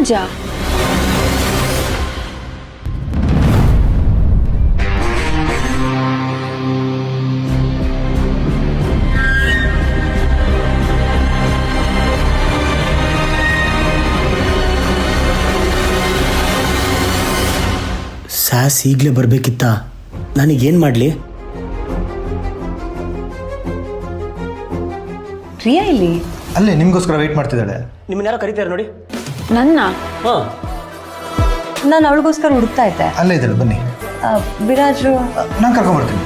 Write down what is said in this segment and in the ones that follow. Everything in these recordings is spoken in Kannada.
ವಿರಾಜ ಸಾಸ್ ಈಗಲೇ ಬರಬೇಕಿತ್ತ? ನನಗೇನು ಮಾಡಲಿ? ರಿಯಾ ಇಲ್ಲಿ? ಅಲ್ಲೇ ನಿಮಗೋಸ್ಕರ ವೆಯ್ಟ್ ಮಾಡ್ತಿದ್ದಾಳೆ. ನಿಮ್ಮನ್ನ ಯಾರೋ ಕರೀತಾರೆ ನೋಡಿ. ನನ್ನ? ಹಾಂ, ನಾನು ಅವಳಿಗೋಸ್ಕರ ಹುಡುಕ್ತಾ ಇದ್ದೆ. ಅಲ್ಲೇ ಇದ್ದಾಳೆ, ಬನ್ನಿ. ವಿರಾಜು ನಾನು ಕರ್ಕೊಂಡ್ಬರ್ತೀನಿ.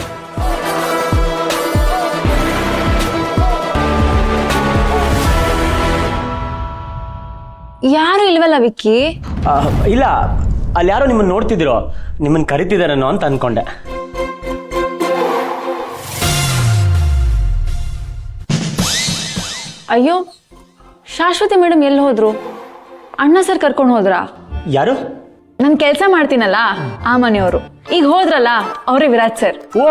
ಯಾರು ಇಲ್ವಲ್ಲ ವಿಕ್ಕಿ? ಇಲ್ಲ, ಅಲ್ಲಿ ಯಾರೋ ನಿಮ್ಮನ್ನು ನೋಡ್ತಿದ್ದೀರೋ, ನಿಮ್ಮನ್ನು ಕರಿತಿದ್ದಾರೇನೋ ಅಂತ ಅಂದ್ಕೊಂಡೆ. ಅಯ್ಯೋ, ಶಾಶ್ವತಿ ಮೇಡಮ್ ಎಲ್ಲಿ ಹೋದ್ರು? ಅಣ್ಣ ಸರ್ ಕರ್ಕೊಂಡು ಹೋದ್ರಾ? ಯಾರು? ನಾನು ಕೆಲಸ ಮಾಡ್ತೀನಲ್ಲ ಆ ಮನೆಯವರು. ಈಗ ಹೋದ್ರಲ್ಲ ಅವರೇ ವಿರಾಜ್ ಸರ್. ಓ,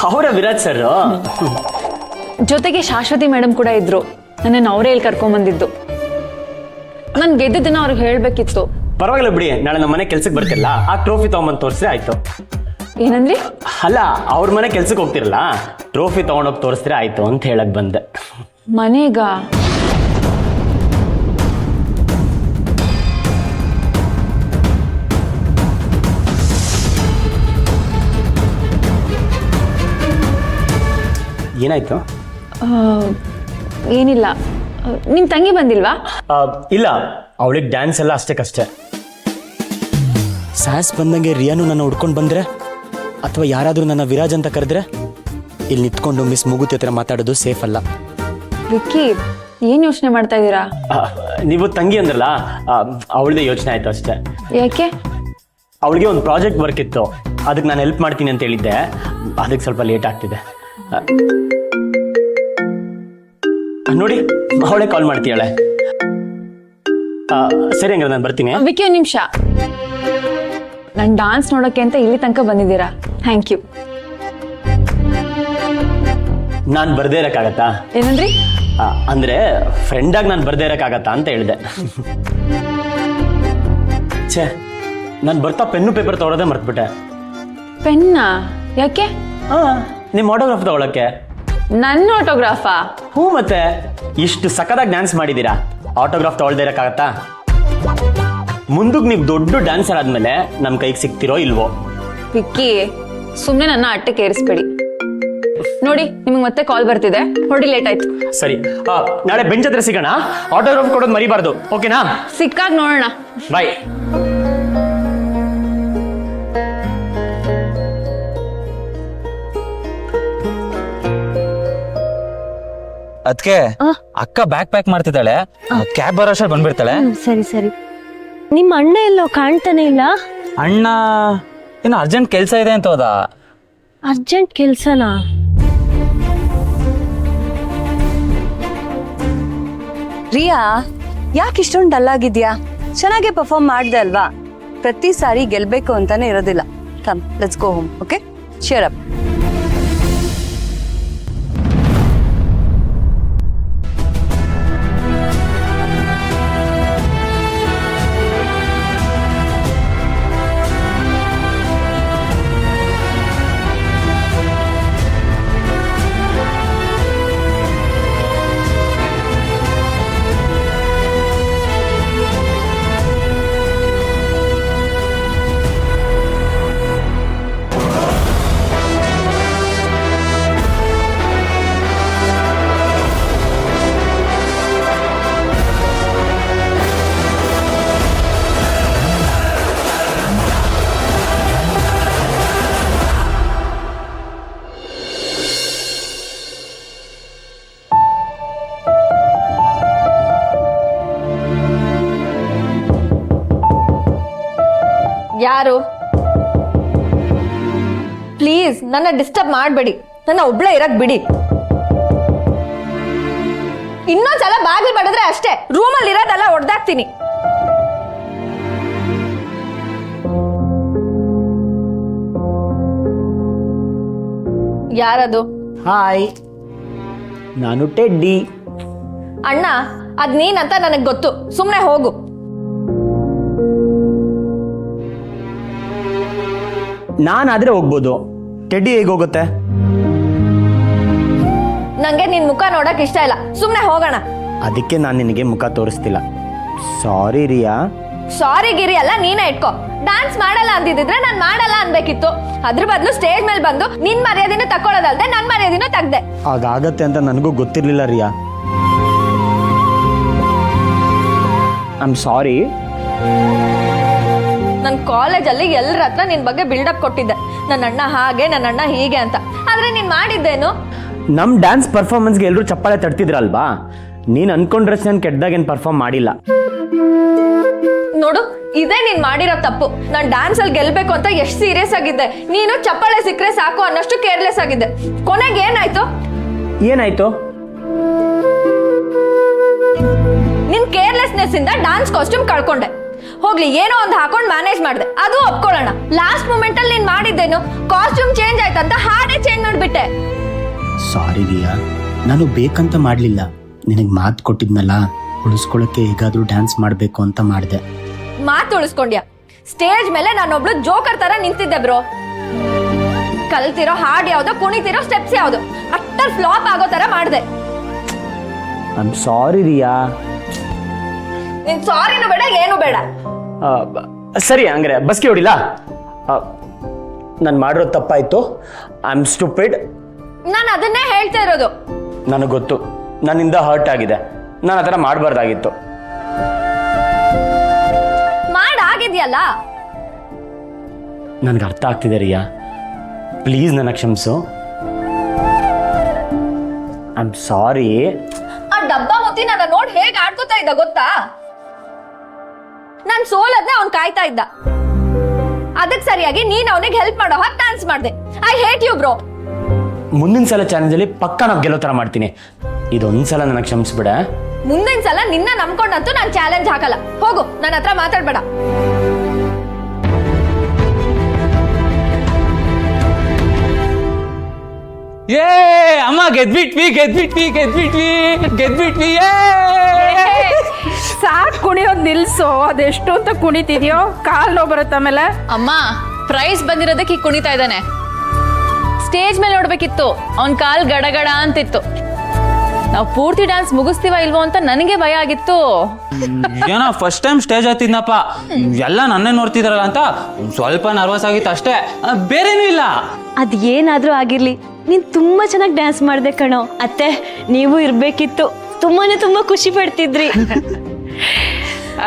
ಅವರ ವಿರಾಜ್ ಸರ್. ಜೊತೆಗೆ ಶಾಶ್ವತಿ ಮೇಡಮ್ ಕೂಡ ಇದ್ರು. ನನ್ನನ್ನು ಅವರೇ ಇಲ್ಲಿ ಕರ್ಕೊಂಡ್ಬಂದಿದ್ದು. ನಾನು ಗೆದ್ದಿದ್ದನ್ನ ಅವ್ರಿಗೆ ಹೇಳ್ಬೇಕಿತ್ತು. ಪರವಾಗಿಲ್ಲ ಬಿಡಿ, ನಾಳೆ ನಮ್ಮ ಮನೆ ಕೆಲ್ಸಕ್ಕೆ ಬರ್ತಿಲ್ಲ, ಆ ಟ್ರೋಫಿ ತಗೊಂಬಂದು ತೋರಿಸ್ರೆ ಆಯ್ತು. ಏನಂದ್ರಿ? ಅಲ್ಲ, ಅವ್ರ ಮನೆ ಕೆಲ್ಸಕ್ಕೆ ಹೋಗ್ತಿರಲ್ಲ, ಟ್ರೋಫಿ ತಗೊಂಡೋಗಿ ತೋರಿಸ್ರೆ ಆಯ್ತು ಅಂತ ಹೇಳಕ್ ಬಂದೆ. ಮನೆಗ? ಏನಾಯ್ತು? ಏನಿಲ್ಲ. ನಿಮ್ ತಂಗಿ ಬಂದಿಲ್ವಾ? ಇಲ್ಲ, ಅವಳಿಗೆ ಡ್ಯಾನ್ಸ್ ಎಲ್ಲ ಅಷ್ಟಕ್ಕಷ್ಟೇ. ಸಾಸ್ ಬಂದಂಗೆ ರಿಯಾನು ನನ್ನ ಹುಡ್ಕೊಂಡು ಬಂದ್ರೆ, ಅಥವಾ ಯಾರಾದರೂ ನನ್ನ ವಿರಾಜ್ ಅಂತ ಕರೆದ್ರೆ, ಇಲ್ಲಿ ನಿಂತ್ಕೊಂಡು ಮಿಸ್ ಮುಗುತಿ ಹತ್ರ ಮಾತಾಡೋದು ಸೇಫ್ ಅಲ್ಲ. ವಿಕ್ಕಿ, ಏನ್ ಯೋಚನೆ ಮಾಡ್ತಾ ಇದ್ದೀರಾ? ನೀವು ತಂಗಿ ಅಂದ್ರಲ್ಲ, ಅವಳದೇ ಯೋಚನೆ ಆಯ್ತು ಅಷ್ಟೇ. ಯಾಕೆ? ಅವಳಿಗೆ ಒಂದು ಪ್ರಾಜೆಕ್ಟ್ ವರ್ಕ್ ಇತ್ತು, ಅದಕ್ಕೆ ನಾನು ಹೆಲ್ಪ್ ಮಾಡ್ತೀನಿ ಅಂತ ಹೇಳಿದ್ದೆ, ಅದಕ್ಕೆ ಸ್ವಲ್ಪ ಲೇಟ್ ಆಗ್ತಿದೆ. ನೋಡಿ, ಅವಳೇ ಕಾಲ್ ಮಾಡ್ತೀಯಾಳೆ. ಸರಿ, ಹಂಗಾರೆ ನಾನು ಬರ್ತೀನಿ. ವಿಕ್ಕಿ, ಒಂದು ನಿಮಿಷ. ನಾನು ಡಾನ್ಸ್ ನೋಡೋಕೆ ಅಂತ ಇಲ್ಲಿ ತನಕ ಬಂದಿದ್ದೀರಾ, ಥ್ಯಾಂಕ್ ಯು. ನಾನು ಬರ್ದೇ ಇರೋಕ್ಕಾಗತ್ತಾ? ಏನಂದ್ರಿ? ಅಂದ್ರೆ ಫ್ರೆಂಡಾಗಿ ನಾನು ಬರ್ದೇ ಇರೋಕ್ಕಾಗತ್ತಾ ಅಂತ ಹೇಳಿದೆ. ಛೇ, ನಾನು ಬರ್ತಾ ಪೆನ್ನು ಪೇಪರ್ ತಗೊಳ್ಳೋದೇ ಮರ್ತ್ಬಿಟ್ಟೆ. ಪೆನ್ನ? ಯಾಕೆ? ನಿಮ್ಮ ಆಟೋಗ್ರಾಫ್ ತಗೊಳಕ್ಕೆ. ನನ್ನ ಆಟೋಗ್ರಾಫಾ? ಹ್ಞೂ, ಮತ್ತೆ ಇಷ್ಟು ಸಖತ್ತಾಗಿ ಡ್ಯಾನ್ಸ್ ಮಾಡಿದ್ದೀರಾ, ಆಟೋಗ್ರಾಫ್ ತಗೊಳ್ದೇ ಇರೋಕ್ಕಾಗತ್ತಾ? ಮುಂದಕ್ಕೆ ನೀವು ದೊಡ್ಡ ಡ್ಯಾನ್ಸರ್ ಆದ್ಮೇಲೆ ನಮ್ಮ ಕೈಗೆ ಸಿಗ್ತಿರೋ ಇಲ್ವೋ? ವಿಕ್ಕಿ, ಸುಮ್ಮನೆ ನನ್ನ ಅಟ್ಟಕ್ಕೆ ಏರಿಸ್ಬೇಡಿ. ನೋಡಿ, ನಿಮಗೆ ಮತ್ತೆ ಕಾಲ್ ಬರ್ತಿದೆ, ಹೊರಡಿ, ಲೇಟ್ ಆಯ್ತು. ಸರಿ, ನಾಳೆ ಬೆಂಚ್ ಹತ್ರ ಸಿಗೋಣ. ಆಟೋಗ್ರಾಫ್ ಕೊಡೋದು ಮರಿಬಾರ್ದು, ಓಕೆನಾ? ಸಿಕ್ಕಾಗ ನೋಡೋಣ. ಬಾಯ್. ಅದಕ್ಕೆ ಅಕ್ಕ ಬ್ಯಾಗ್ ಪ್ಯಾಕ್ ಮಾಡ್ತಿದ್ದಾಳೆ, ಕ್ಯಾಬ್ ಬರೋಷ ಬಂದ್ಬಿಡ್ತಾಳೆ. ಸರಿ ಸರಿ. ನಿಮ್ಮ ಅಣ್ಣ ಎಲ್ಲೋ ಕಾಣ್ತಾನೆ ಇಲ್ಲ? ಅಣ್ಣ ಏನು ಅರ್ಜೆಂಟ್ ಕೆಲಸ ಇದೆ ಅಂತ ಹೋದ. ಅರ್ಜೆಂಟ್ ಕೆಲ್ಸನಾ? ರಿಯಾ, ಯಾಕೆ ಇಷ್ಟೊಂದು ಡಲ್ ಆಗಿದ್ಯಾ? ಚೆನ್ನಾಗಿ ಪರ್ಫಾರ್ಮ್ ಮಾಡ್ದೆ ಅಲ್ವಾ? ಪ್ರತಿ ಸಾರಿ ಗೆಲ್ಬೇಕು ಅಂತಾನೆ ಇರೋದಿಲ್ಲ. Come, let's go home. Okay, cheer up. ಯಾರು? ಪ್ಲೀಸ್ ನನ್ನ ಡಿಸ್ಟರ್ಬ್ ಮಾಡಬೇಡಿ, ನನ್ನ ಒಬ್ಳೆ ಇರಕ್ ಬಿಡಿ. ಇನ್ನೊಂದ್ಸಲ ಬಾಗಿಲು ಬಡಿದ್ರೆ ಅಷ್ಟೇ, ರೂಮಲ್ಲಿ ಇರೋದೆಲ್ಲ ಹೊಡೆದಾಕ್ತೀನಿ. ಯಾರದು? ಹಾಯ್, ನಾನು ಟೆಡ್ಡಿ. ಅಣ್ಣ, ಅದ್ ನೀನಂತ ನನಗ್ ಗೊತ್ತು, ಸುಮ್ನೆ ಹೋಗು. ನಾನಾದ್ರೆ ಹೋಗ್ಬೋದು, ಟೆಡ್ಡಿ ಹೇಗೆ ಹೋಗುತ್ತೆ? ನಂಗೆ ನಿನ್ ಮುಖ ನೋಡಕ್ ಇಷ್ಟ ಇಲ್ಲ, ಸುಮ್ನೆ ಹೋಗೋಣ. ಅದಕ್ಕೆ ನಾನು ನಿನಗೆ ಮುಖ ತೋರಿಸ್ತಿಲ್ಲ. ಸಾರಿ ರಿಯಾ. ಸಾರಿ ಗಿರಿ ಅಲ್ಲ, ನೀನೇ ಇಟ್ಕೋ. ಡ್ಯಾನ್ಸ್ ಮಾಡಲ್ಲ ಅಂದಿದ್ರೆ ನಾನ್ ಮಾಡಲ್ಲ ಅನ್ಬೇಕಿತ್ತು. ಅದ್ರ ಬದಲು ಸ್ಟೇಜ್ ಮೇಲೆ ಬಂದು ನಿನ್ ಮರ್ಯಾದಿನ ತಕ್ಕೊಳ್ಳೋದಲ್ದೆ ನನ್ ಮರ್ಯಾದಿನ ತೆಗ್ದೆ. ಹಾಗಾಗತ್ತೆ ಅಂತ ನನಗೂ ಗೊತ್ತಿರ್ಲಿಲ್ಲ ರಿಯಾ. I am sorry. ನನ್ ಕಾಲೇಜಲ್ಲಿ ಎಲ್ಲರ ಹತ್ರ ನಿನ್ ಬಗ್ಗೆ ಬಿಲ್ಡಪ್ ಕೊಟ್ಟಿದ್ದೆ, ನನ್ನ ಅಣ್ಣ ಹಾಗೆ, ನನ್ನ ಅಣ್ಣ ಹೀಗೆ ಅಂತ. ಆದ್ರೆ ನೀನ್ ಮಾಡಿದ್ದೇನು? ನಮ್ಮ ಡ್ಯಾನ್ಸ್ ಪರ್ಫಾರ್ಮೆನ್ಸ್ಗೆ ಎಲ್ಲರೂ ಚಪ್ಪಾಳೆ ತಡ್ತಿದ್ರಲ್ವಾ? ನೀನು ಅನ್ಕೊಂಡ್ರಷ್ಟು ನಾನು ಕೆಟ್ಟದಾಗೇನು ಪರ್ಫಾರ್ಮ್ ಮಾಡಿಲ್ಲ. ನೋಡು, ಇದೇ ನೀನ್ ಮಾಡಿರೋ ತಪ್ಪು. ನಾನ್ ಡ್ಯಾನ್ಸ್ ಅಲ್ಲಿ ಗೆಲ್ಬೇಕು ಅಂತ ಎಷ್ಟು ಸೀರಿಯಸ್ ಆಗಿದ್ದೆ, ನೀನು ಚಪ್ಪಾಳೆ ಸಿಕ್ಕರೆ ಸಾಕು ಅನ್ನಷ್ಟು ಕೇರ್ಲೆಸ್ ಆಗಿದ್ದೆ. ಕೊನೆಗೆ ಏನಾಯ್ತು? ಏನಾಯ್ತು? ನಿನ್ ಕೇರ್ಲೆಸ್ನೆಸ್ ಇಂದ ಡ್ಯಾನ್ಸ್ ಕಾಸ್ಟ್ಯೂಮ್ ಕಳ್ಕೊಂಡೆ. ಹೋಗ್ಲಿ, ಏನೋ ಒಂದು ಹಾಕೊಂಡ್ ಮ್ಯಾನೇಜ್ ಮಾಡಿದೆ, ಅದು ಒಪ್ಕೊಳ್ಳೋಣ. ಲಾಸ್ಟ್ ಮೂಮೆಂಟ್ ಅಲ್ಲಿ ನೀನ್ ಮಾಡಿದ್ದೇನು? ಕಾಸ್ಟ್ಯೂಮ್ ಚೇಂಜ್ ಆಯ್ತಂತ ಹಾಡೇ ಚೇಂಜ್ ಮಾಡ್ಬಿಟ್ಟೆ. ಸಾರಿ ರಿಯಾ, ನಾನು ಬೇಕಂತ ಮಾಡಲಿಲ್ಲ. ನಿನಗೆ ಮಾತು ಕೊಟ್ಟಿದ್ನಲ್ಲ, ಉಳಿಸ್ಕೊಳ್ಳೋಕ್ಕೆ ಹೇಗಾದರೂ ಡ್ಯಾನ್ಸ್ ಮಾಡಬೇಕು ಅಂತ ಮಾಡಿದೆ. ಮಾತು ಉಳಿಸ್ಕೊಂಡ್ಯಾ? ಸ್ಟೇಜ್ ಮೇಲೆ ನಾನೊಬ್ಳು ಜೋಕರ್ ತರ ನಿಂತಿದ್ದೆ ಬ್ರೋ. ಕಲ್ತಿರೋ ಹಾಡ್ ಯಾವ್ದು, ಕುಣಿತಿರೋ ಸ್ಟೆಪ್ಸ್ ಯಾವ್ದು, ಅಟ್ಟರ್ ಫ್ಲಾಪ್ ಆಗೋ ತರ ಮಾಡಿದೆ. ಐ ಆಮ್ ಸಾರಿ ರಿಯಾ. ನಿನ್ ಸಾರಿನೂ ಬೇಡ, ಏನು ಬೇಡ. ಸರಿ, ಹಂಗಾರೆ ಬಸ್ಗೆ ಹೊಡಿಲ್ಲ. ನಾನು ಮಾಡಿರೋ ತಪ್ಪಾಯ್ತು. I am stupid. ನಾನು ಅದನ್ನೇ ಹೇಳ್ತಾ ಇರೋದು. ನನಗೆ ಗೊತ್ತು, ನನ್ನಿಂದ ಹರ್ಟ್ ಆಗಿದೆ. ನಾನು ಆ ಥರ ಮಾಡಬಾರ್ದಾಗಿತ್ತು. ಮಾಡಾಗಿದ್ಯಲ್ಲ. ನನಗೆ ಅರ್ಥ ಆಗ್ತಿದೆ ರಿಯಾ, ಪ್ಲೀಸ್ ನನ್ನ ಕ್ಷಮಿಸು. I am sorry. ಆ ಡಬ್ಬ ಮುತ್ತಿ ನನ್ನ ನೋಡಿ ಹೇಗೆ ಆಡ್ಕೋತಾ ಇದ್ದ ಗೊತ್ತಾ? ನಾನ್ ಸೋಲದ್ನ ಅವ್ನ್ ಕಾಯ್ತಾ ಇದ್ದ. ಅದಕ್ಕೆ ಸರಿಯಾಗಿ ನೀನ್ ಅವನಿಗೆ ಹೆಲ್ಪ್ ಮಾಡೋ ಹಾಗೆ ಡ್ಯಾನ್ಸ್ ಮಾಡ್ದೆ. I hate you bro. ಮುಂದಿನ ಸಲ ಚಾಲೆಂಜಲ್ಲಿ ಪಕ್ಕ ನಾವು ಗೆಲ್ಲೋ ಥರ ಮಾಡ್ತೀನಿ. ಇದೊಂದ್ಸಲ ನನಗೆ ಕ್ಷಮಿಸ್ಬಿಡ. ಮುಂದಿನ ಸಲ ನಿನ್ನ ನಂಬ್ಕೊಂಡಂತೂ ನಾನು ಚಾಲೆಂಜ್ ಹಾಕಲ್ಲ. ಹೋಗು, ನನ್ನ ಹತ್ರ ಮಾತಾಡ್ಬೇಡ. ಏ ಅಮ್ಮ, ಗೆದ್ಬಿಟ್ವಿ. ಸಾಕ್ ಕುಣಿಯೋದ್ ನಿಲ್ಸು. ಅದೆಷ್ಟು ಅಂತ ಕುಣಿತಿದ್ಯೋ, ಕಾಲ್ ನೋವು ಬರುತ್ತೆ ಆಮೇಲೆ. ಅಮ್ಮ, ಪ್ರೈಸ್ ಬಂದಿರೋದಕ್ಕೆ ಈಗ ಕುಣಿತಾ ಇದ್ದಾನೆ. ಸ್ಟೇಜ್ ಮೇಲೆ ನೋಡ್ಬೇಕಿತ್ತು, ಅವನ್ ಕಾಲ್ ಗಡಗಡ ಅಂತಿತ್ತು. ನಾವು ಪೂರ್ತಿ ಡ್ಯಾನ್ಸ್ ಮುಗಿಸ್ತೀವ ಇಲ್ವೋ ಅಂತ ನನಗೆ ಭಯ ಆಗಿತ್ತು. ಏನೋ ಫಸ್ಟ್ ಟೈಮ್ ಸ್ಟೇಜ್ ಹತ್ತಿದ್ನಪ್ಪ, ಎಲ್ಲ ನನ್ನೇ ನೋಡ್ತಿದಾರಲ್ಲ ಅಂತ ಸ್ವಲ್ಪ ನರ್ವಸ್ ಆಗಿತ್ತು ಅಷ್ಟೇ, ಬೇರೇನೂ ಇಲ್ಲ. ಅದ್ ಏನಾದ್ರೂ ಆಗಿರ್ಲಿ, ನೀನ್ ತುಂಬಾ ಚೆನ್ನಾಗಿ ಡ್ಯಾನ್ಸ್ ಮಾಡ್ದೆ ಕಣೋ. ಅತ್ತೆ, ನೀವು ಇರ್ಬೇಕಿತ್ತು, ತುಂಬಾ ಖುಷಿ ಪಡ್ತಿದ್ರಿ.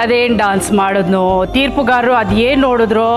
ಅದೇನ್ ಡಾನ್ಸ್ ಮಾಡೋದ್ನೋ, ತೀರ್ಪುಗಾರರು ಅದೇನ್ ನೋಡಿದ್ರು,